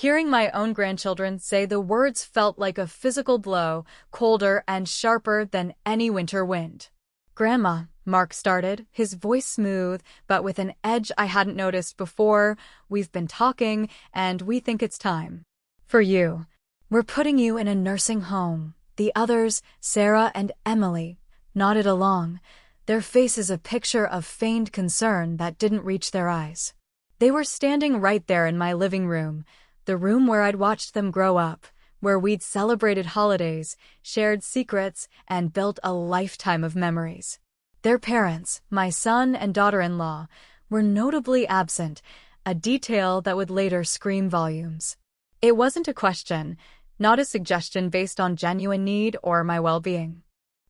Hearing my own grandchildren say the words felt like a physical blow, colder and sharper than any winter wind. "Grandma," Mark started, his voice smooth, but with an edge I hadn't noticed before. "We've been talking, and we think it's time for you. We're putting you in a nursing home." The others, Sarah and Emily, nodded along, their faces a picture of feigned concern that didn't reach their eyes. They were standing right there in my living room, the room where I'd watched them grow up, where we'd celebrated holidays, shared secrets, and built a lifetime of memories. Their parents, my son and daughter-in-law, were notably absent, a detail that would later scream volumes. It wasn't a question, not a suggestion based on genuine need or my well-being.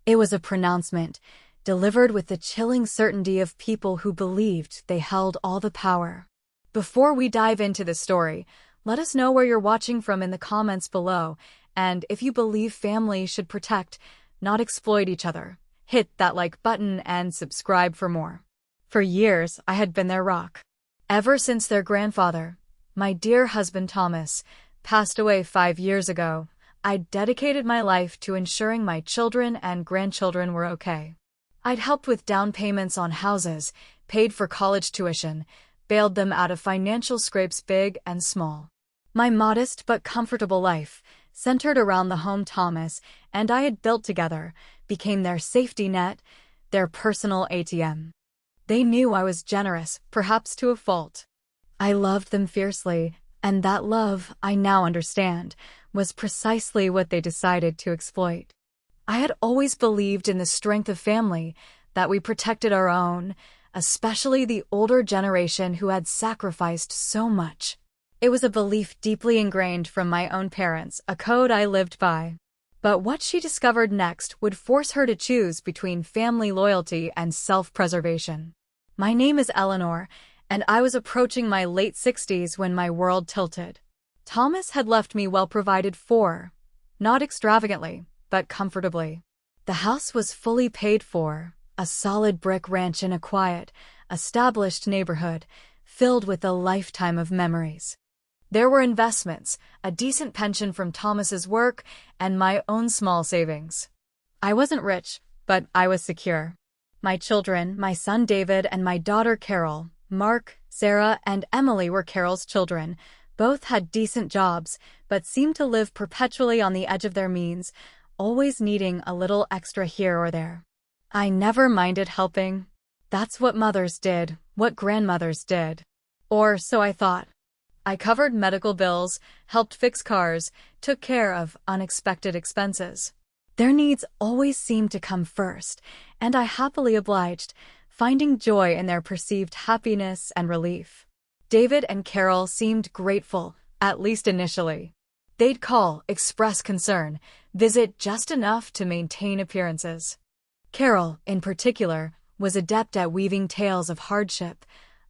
It was a pronouncement, delivered with the chilling certainty of people who believed they held all the power. Before we dive into the story, let us know where you're watching from in the comments below, and if you believe families should protect, not exploit each other. Hit that like button and subscribe for more. For years, I had been their rock. Ever since their grandfather, my dear husband Thomas, passed away 5 years ago, I'd dedicated my life to ensuring my children and grandchildren were okay. I'd helped with down payments on houses, paid for college tuition, bailed them out of financial scrapes big and small. My modest but comfortable life, centered around the home Thomas and I had built together, became their safety net, their personal ATM. They knew I was generous, perhaps to a fault. I loved them fiercely, and that love, I now understand, was precisely what they decided to exploit. I had always believed in the strength of family, that we protected our own, especially the older generation who had sacrificed so much. It was a belief deeply ingrained from my own parents, a code I lived by. But what she discovered next would force her to choose between family loyalty and self-preservation. My name is Eleanor, and I was approaching my late 60s when my world tilted. Thomas had left me well provided for, not extravagantly, but comfortably. The house was fully paid for, a solid brick ranch in a quiet, established neighborhood, filled with a lifetime of memories. There were investments, a decent pension from Thomas's work, and my own small savings. I wasn't rich, but I was secure. My children, my son David and my daughter Carol, Mark, Sarah, and Emily were Carol's children. Both had decent jobs, but seemed to live perpetually on the edge of their means, always needing a little extra here or there. I never minded helping. That's what mothers did, what grandmothers did. Or so I thought. I covered medical bills, helped fix cars, took care of unexpected expenses. Their needs always seemed to come first, and I happily obliged, finding joy in their perceived happiness and relief. David and Carol seemed grateful, at least initially. They'd call, express concern, visit just enough to maintain appearances. Carol, in particular, was adept at weaving tales of hardship,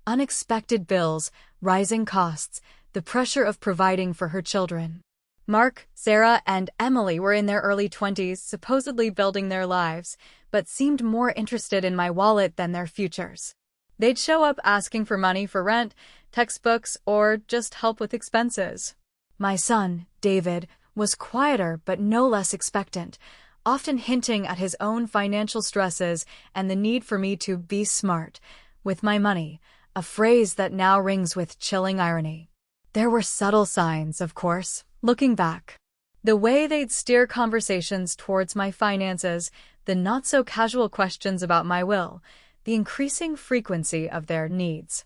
unexpected bills, rising costs, the pressure of providing for her children. Mark, Sarah, and Emily were in their early 20s, supposedly building their lives, but seemed more interested in my wallet than their futures. They'd show up asking for money for rent, textbooks, or just help with expenses. My son, David, was quieter but no less expectant, often hinting at his own financial stresses and the need for me to be smart with my money, a phrase that now rings with chilling irony. There were subtle signs, of course, looking back. The way they'd steer conversations towards my finances, the not-so-casual questions about my will, the increasing frequency of their needs.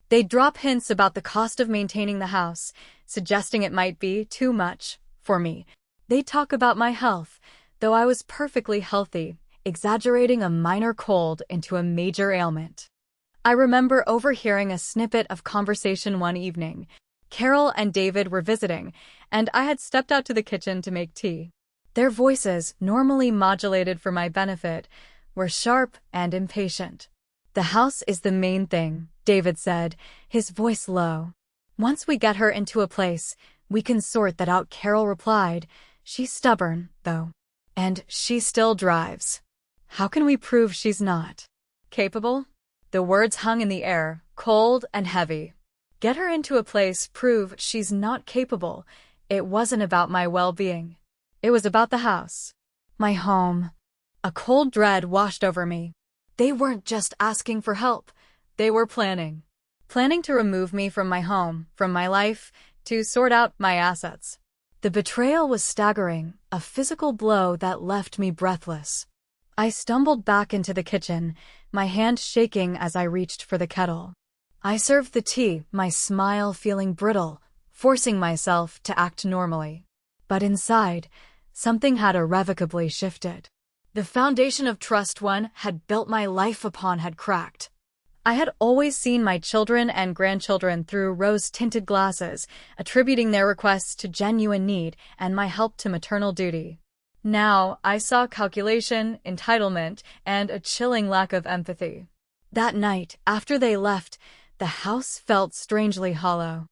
They'd drop hints about the cost of maintaining the house, suggesting it might be too much for me. They'd talk about my health, though I was perfectly healthy, exaggerating a minor cold into a major ailment. I remember overhearing a snippet of conversation one evening. Carol and David were visiting, and I had stepped out to the kitchen to make tea. Their voices, normally modulated for my benefit, were sharp and impatient. "The house is the main thing," David said, his voice low. "Once we get her into a place, we can sort that out," Carol replied. "She's stubborn, though. And she still drives. How can we prove she's not capable?" The words hung in the air, cold and heavy. Get her into a place, prove she's not capable. It wasn't about my well-being. It was about the house. My home. A cold dread washed over me. They weren't just asking for help. They were planning. Planning to remove me from my home, from my life, to sort out my assets. The betrayal was staggering, a physical blow that left me breathless. I stumbled back into the kitchen, my hand shaking as I reached for the kettle. I served the tea, my smile feeling brittle, forcing myself to act normally. But inside, something had irrevocably shifted. The foundation of trust one had built my life upon had cracked. I had always seen my children and grandchildren through rose-tinted glasses, attributing their requests to genuine need and my help to maternal duty. Now, I saw calculation, entitlement, and a chilling lack of empathy. That night, after they left, the house felt strangely hollow.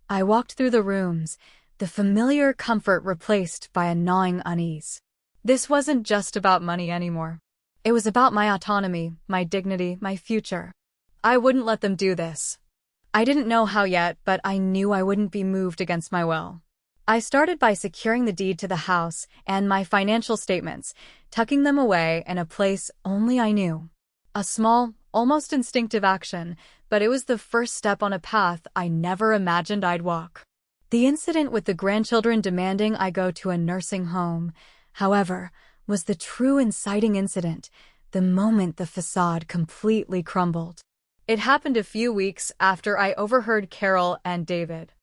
I walked through the rooms, the familiar comfort replaced by a gnawing unease. This wasn't just about money anymore. It was about my autonomy, my dignity, my future. I wouldn't let them do this. I didn't know how yet, but I knew I wouldn't be moved against my will. I started by securing the deed to the house and my financial statements, tucking them away in a place only I knew. A small, almost instinctive action, but it was the first step on a path I never imagined I'd walk. The incident with the grandchildren demanding I go to a nursing home, however, was the true inciting incident, the moment the facade completely crumbled. It happened a few weeks after I overheard Carol and David.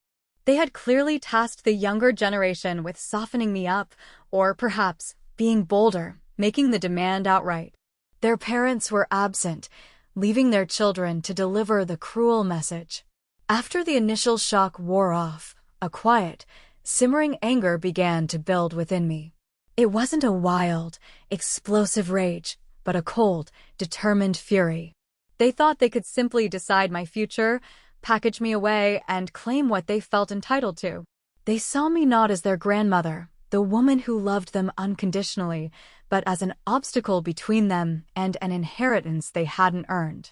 They had clearly tasked the younger generation with softening me up, or perhaps being bolder, making the demand outright. Their parents were absent, leaving their children to deliver the cruel message. After the initial shock wore off, a quiet, simmering anger began to build within me. It wasn't a wild, explosive rage, but a cold, determined fury. They thought they could simply decide my future, package me away, and claim what they felt entitled to. They saw me not as their grandmother, the woman who loved them unconditionally, but as an obstacle between them and an inheritance they hadn't earned.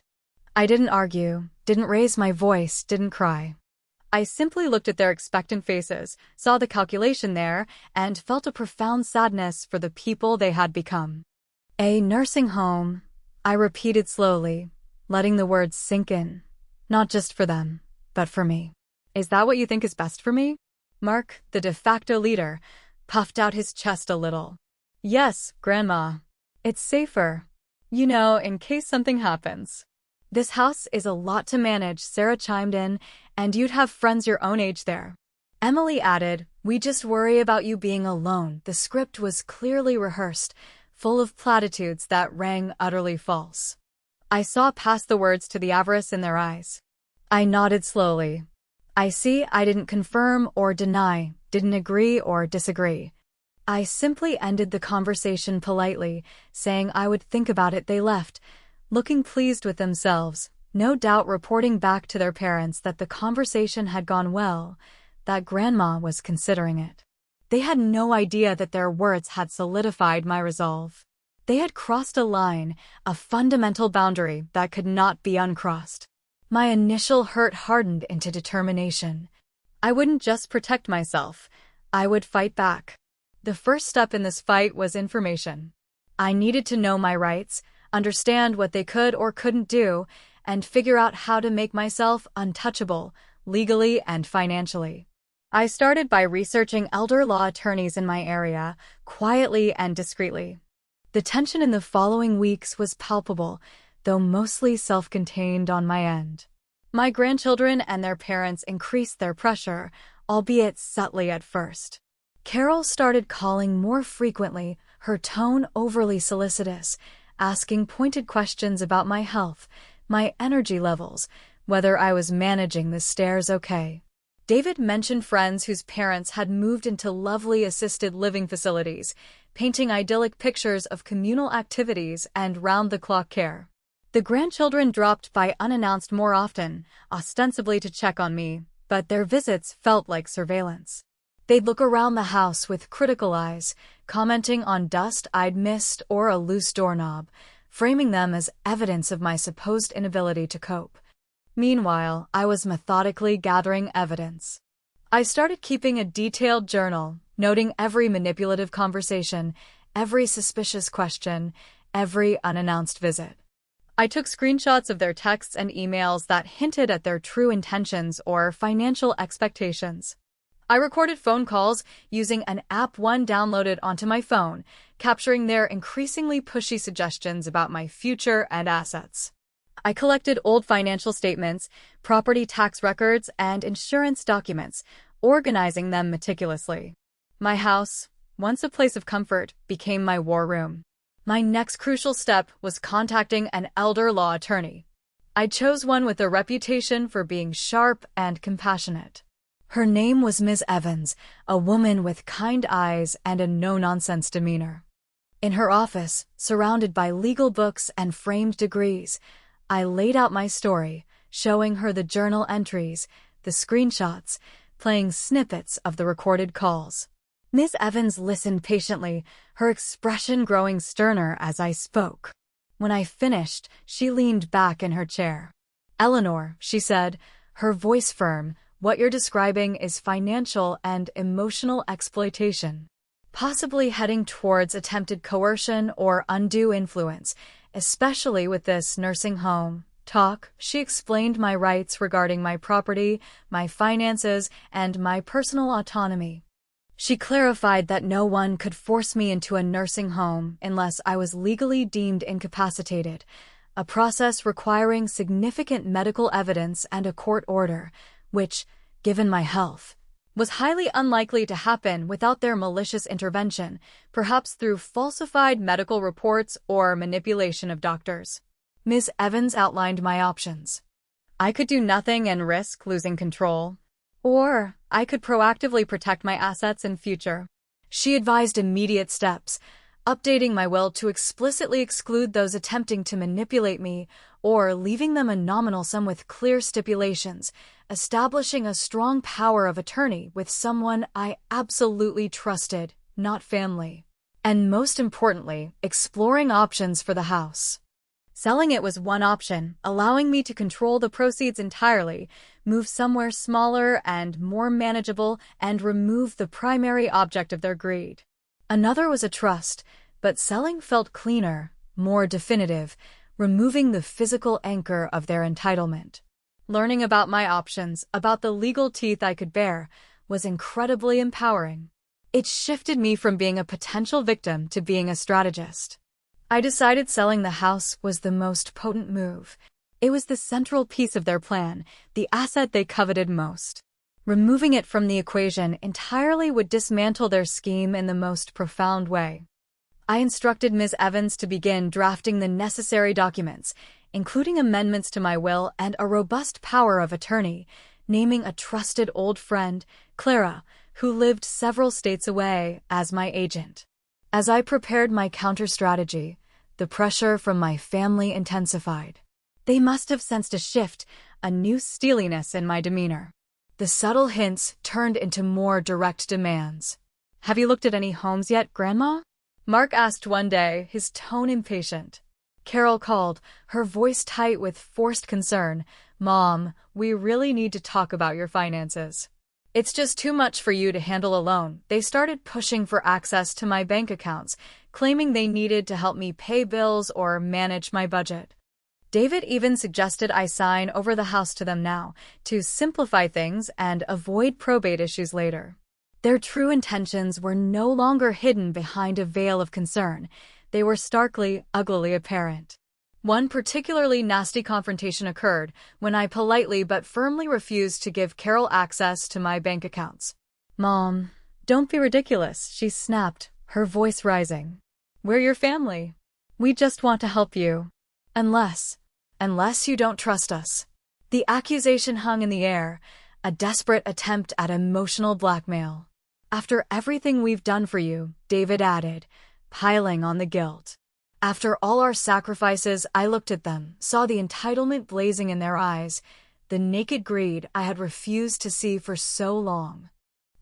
I didn't argue, didn't raise my voice, didn't cry. I simply looked at their expectant faces, saw the calculation there, and felt a profound sadness for the people they had become. A nursing home, I repeated slowly, letting the words sink in. Not just for them, but for me. Is that what you think is best for me? Mark, the de facto leader, puffed out his chest a little. Yes, Grandma. It's safer. You know, in case something happens. This house is a lot to manage, Sarah chimed in, and you'd have friends your own age there. Emily added, we just worry about you being alone. The script was clearly rehearsed, full of platitudes that rang utterly false. I saw past the words to the avarice in their eyes. I nodded slowly. I see I didn't confirm or deny, didn't agree or disagree. I simply ended the conversation politely, saying I would think about it. They left, looking pleased with themselves, no doubt reporting back to their parents that the conversation had gone well, that Grandma was considering it. They had no idea that their words had solidified my resolve. They had crossed a line, a fundamental boundary that could not be uncrossed. My initial hurt hardened into determination. I wouldn't just protect myself, I would fight back. The first step in this fight was information. I needed to know my rights, understand what they could or couldn't do, and figure out how to make myself untouchable, legally and financially. I started by researching elder law attorneys in my area, quietly and discreetly. The tension in the following weeks was palpable, though mostly self-contained on my end. My grandchildren and their parents increased their pressure, albeit subtly at first. Carol started calling more frequently, her tone overly solicitous, asking pointed questions about my health, my energy levels, whether I was managing the stairs okay. David mentioned friends whose parents had moved into lovely assisted living facilities, painting idyllic pictures of communal activities and round-the-clock care. The grandchildren dropped by unannounced more often, ostensibly to check on me, but their visits felt like surveillance. They'd look around the house with critical eyes, commenting on dust I'd missed or a loose doorknob, framing them as evidence of my supposed inability to cope. Meanwhile, I was methodically gathering evidence. I started keeping a detailed journal, noting every manipulative conversation, every suspicious question, every unannounced visit. I took screenshots of their texts and emails that hinted at their true intentions or financial expectations. I recorded phone calls using an app one downloaded onto my phone, capturing their increasingly pushy suggestions about my future and assets. I collected old financial statements, property tax records, and insurance documents, organizing them meticulously. My house, once a place of comfort, became my war room. My next crucial step was contacting an elder law attorney. I chose one with a reputation for being sharp and compassionate. Her name was Ms. Evans, a woman with kind eyes and a no-nonsense demeanor. In her office, surrounded by legal books and framed degrees, I laid out my story, showing her the journal entries, the screenshots, playing snippets of the recorded calls. Ms. Evans listened patiently, her expression growing sterner as I spoke. When I finished, she leaned back in her chair. "Eleanor," she said, her voice firm, "what you're describing is financial and emotional exploitation, possibly heading towards attempted coercion or undue influence, especially with this nursing home talk." She explained my rights regarding my property, my finances, and my personal autonomy. She clarified that no one could force me into a nursing home unless I was legally deemed incapacitated, a process requiring significant medical evidence and a court order, which, given my health, was highly unlikely to happen without their malicious intervention, perhaps through falsified medical reports or manipulation of doctors. Ms. Evans outlined my options. I could do nothing and risk losing control, or I could proactively protect my assets in future. She advised immediate steps, updating my will to explicitly exclude those attempting to manipulate me, or leaving them a nominal sum with clear stipulations, establishing a strong power of attorney with someone I absolutely trusted, not family. And most importantly, exploring options for the house. Selling it was one option, allowing me to control the proceeds entirely, move somewhere smaller and more manageable, and remove the primary object of their greed. Another was a trust, but selling felt cleaner, more definitive, removing the physical anchor of their entitlement. Learning about my options, about the legal teeth I could bear, was incredibly empowering. It shifted me from being a potential victim to being a strategist. I decided selling the house was the most potent move. It was the central piece of their plan, the asset they coveted most. Removing it from the equation entirely would dismantle their scheme in the most profound way. I instructed Ms. Evans to begin drafting the necessary documents, including amendments to my will and a robust power of attorney, naming a trusted old friend, Clara, who lived several states away, as my agent. As I prepared my counter-strategy, the pressure from my family intensified. They must have sensed a shift, a new steeliness in my demeanor. The subtle hints turned into more direct demands. "Have you looked at any homes yet, Grandma?" Mark asked one day, his tone impatient. Carol called, her voice tight with forced concern. "Mom, we really need to talk about your finances. It's just too much for you to handle alone." They started pushing for access to my bank accounts, claiming they needed to help me pay bills or manage my budget. David even suggested I sign over the house to them now, to simplify things and avoid probate issues later. Their true intentions were no longer hidden behind a veil of concern. They were starkly, uglily apparent. One particularly nasty confrontation occurred when I politely but firmly refused to give Carol access to my bank accounts. "Mom, don't be ridiculous," she snapped, her voice rising. "We're your family. We just want to help you. Unless you don't trust us." The accusation hung in the air, a desperate attempt at emotional blackmail. "After everything we've done for you," David added, piling on the guilt. After all our sacrifices, I looked at them, saw the entitlement blazing in their eyes, the naked greed I had refused to see for so long.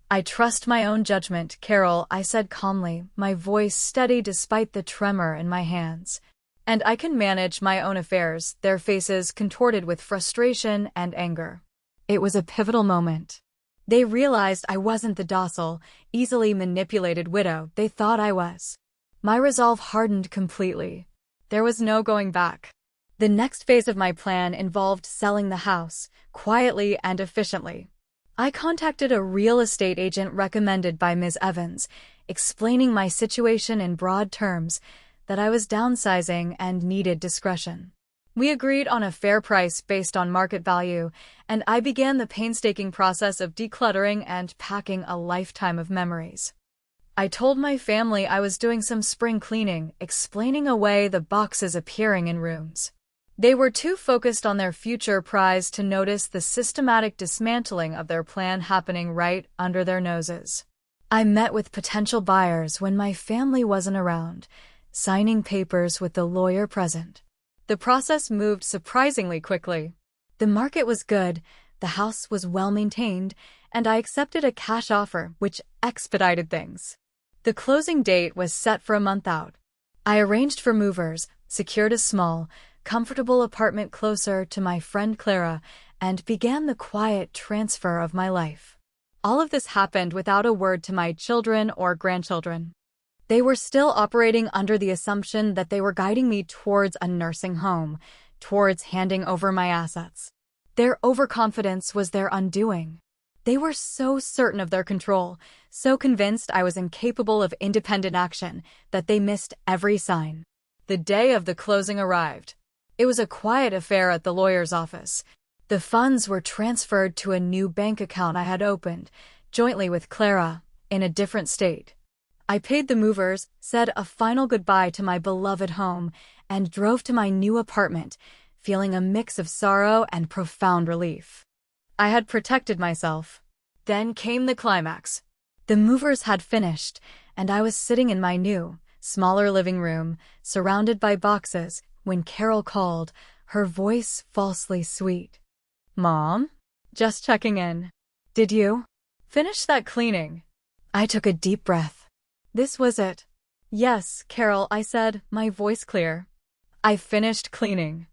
"I trust my own judgment, Carol," I said calmly, my voice steady despite the tremor in my hands. and I can manage my own affairs, their faces contorted with frustration and anger. It was a pivotal moment. They realized I wasn't the docile, easily manipulated widow they thought I was. My resolve hardened completely. There was no going back. The next phase of my plan involved selling the house, quietly and efficiently. I contacted a real estate agent recommended by Ms. Evans, explaining my situation in broad terms, that I was downsizing and needed discretion. We agreed on a fair price based on market value, and I began the painstaking process of decluttering and packing a lifetime of memories. I told my family I was doing some spring cleaning, explaining away the boxes appearing in rooms. They were too focused on their future prize to notice the systematic dismantling of their plan happening right under their noses. I met with potential buyers when my family wasn't around, signing papers with the lawyer present. The process moved surprisingly quickly. The market was good, the house was well maintained, and I accepted a cash offer, which expedited things. The closing date was set for a month out. I arranged for movers, secured a small, comfortable apartment closer to my friend Clara, and began the quiet transfer of my life. All of this happened without a word to my children or grandchildren. They were still operating under the assumption that they were guiding me towards a nursing home, towards handing over my assets. Their overconfidence was their undoing. They were so certain of their control, so convinced I was incapable of independent action, that they missed every sign. The day of the closing arrived. It was a quiet affair at the lawyer's office. The funds were transferred to a new bank account I had opened, jointly with Clara, in a different state. I paid the movers, said a final goodbye to my beloved home, and drove to my new apartment, feeling a mix of sorrow and profound relief. I had protected myself. Then came the climax. The movers had finished, and I was sitting in my new, smaller living room, surrounded by boxes, when Carol called, her voice falsely sweet. "Mom? Just checking in. Did you finish that cleaning?" I took a deep breath. This was it. "Yes, Carol," I said, my voice clear. "I finished cleaning.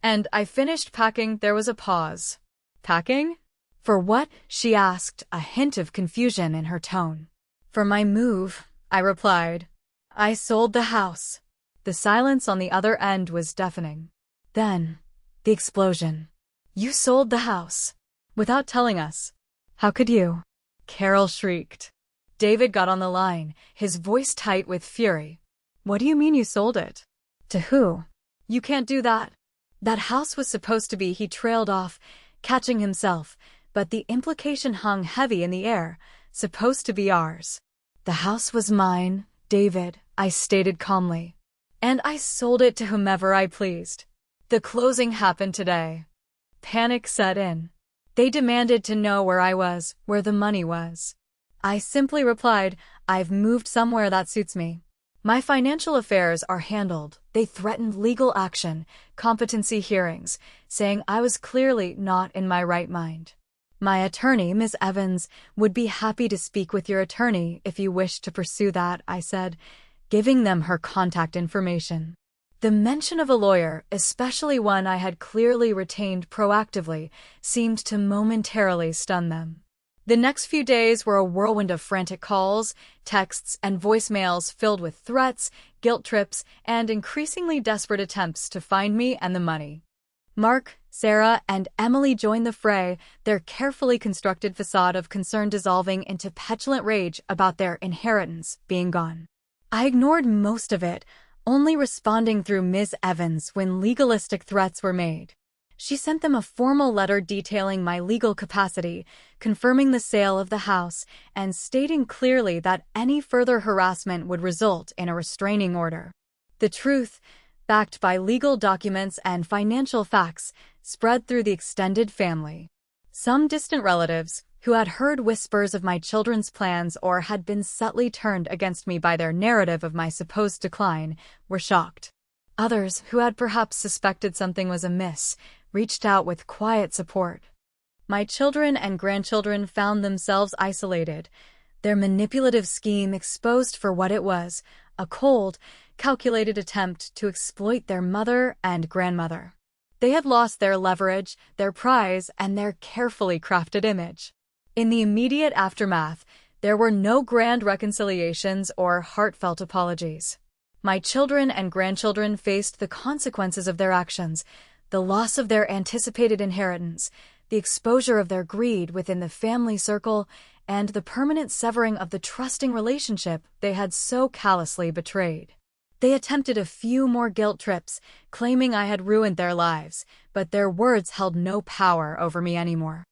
And I finished packing." There was a pause. "Packing? For what?" she asked, a hint of confusion in her tone. "For my move," I replied. "I sold the house." The silence on the other end was deafening. Then, the explosion. "You sold the house? Without telling us? How could you?" Carol shrieked. David got on the line, his voice tight with fury. "What do you mean you sold it? To who? You can't do that. That house was supposed to be." He trailed off, catching himself, but the implication hung heavy in the air. "Supposed to be ours." "The house was mine, David," I stated calmly. "And I sold it to whomever I pleased. The closing happened today." Panic set in. They demanded to know where I was, where the money was. I simply replied, "I've moved somewhere that suits me. My financial affairs are handled." They threatened legal action, competency hearings, saying I was clearly not in my right mind. "My attorney, Ms. Evans, would be happy to speak with your attorney if you wish to pursue that," I said, giving them her contact information. The mention of a lawyer, especially one I had clearly retained proactively, seemed to momentarily stun them. The next few days were a whirlwind of frantic calls, texts, and voicemails filled with threats, guilt trips, and increasingly desperate attempts to find me and the money. Mark, Sarah, and Emily joined the fray, their carefully constructed facade of concern dissolving into petulant rage about their inheritance being gone. I ignored most of it, only responding through Ms. Evans when legalistic threats were made. She sent them a formal letter detailing my legal capacity, confirming the sale of the house, and stating clearly that any further harassment would result in a restraining order. The truth, backed by legal documents and financial facts, spread through the extended family. Some distant relatives, who had heard whispers of my children's plans or had been subtly turned against me by their narrative of my supposed decline, were shocked. Others, who had perhaps suspected something was amiss, reached out with quiet support. My children and grandchildren found themselves isolated, their manipulative scheme exposed for what it was, a cold, calculated attempt to exploit their mother and grandmother. They had lost their leverage, their prize, and their carefully crafted image. In the immediate aftermath, there were no grand reconciliations or heartfelt apologies. My children and grandchildren faced the consequences of their actions, the loss of their anticipated inheritance, the exposure of their greed within the family circle, and the permanent severing of the trusting relationship they had so callously betrayed. They attempted a few more guilt trips, claiming I had ruined their lives, but their words held no power over me anymore.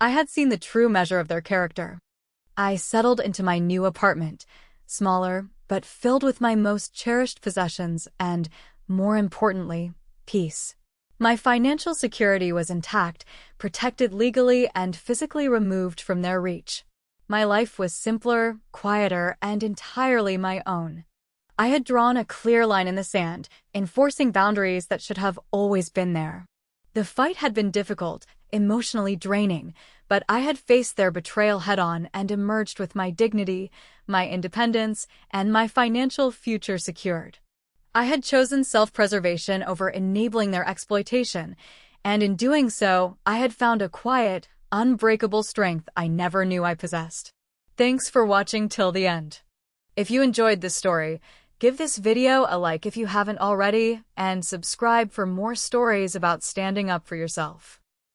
I had seen the true measure of their character. I settled into my new apartment, smaller, but filled with my most cherished possessions and, more importantly, peace. My financial security was intact, protected legally and physically removed from their reach. My life was simpler, quieter, and entirely my own. I had drawn a clear line in the sand, enforcing boundaries that should have always been there. The fight had been difficult, emotionally draining, but I had faced their betrayal head-on and emerged with my dignity, my independence, and my financial future secured. I had chosen self-preservation over enabling their exploitation, and in doing so, I had found a quiet, unbreakable strength I never knew I possessed. Thanks for watching till the end. If you enjoyed this story, give this video a like if you haven't already, and subscribe for more stories about standing up for yourself.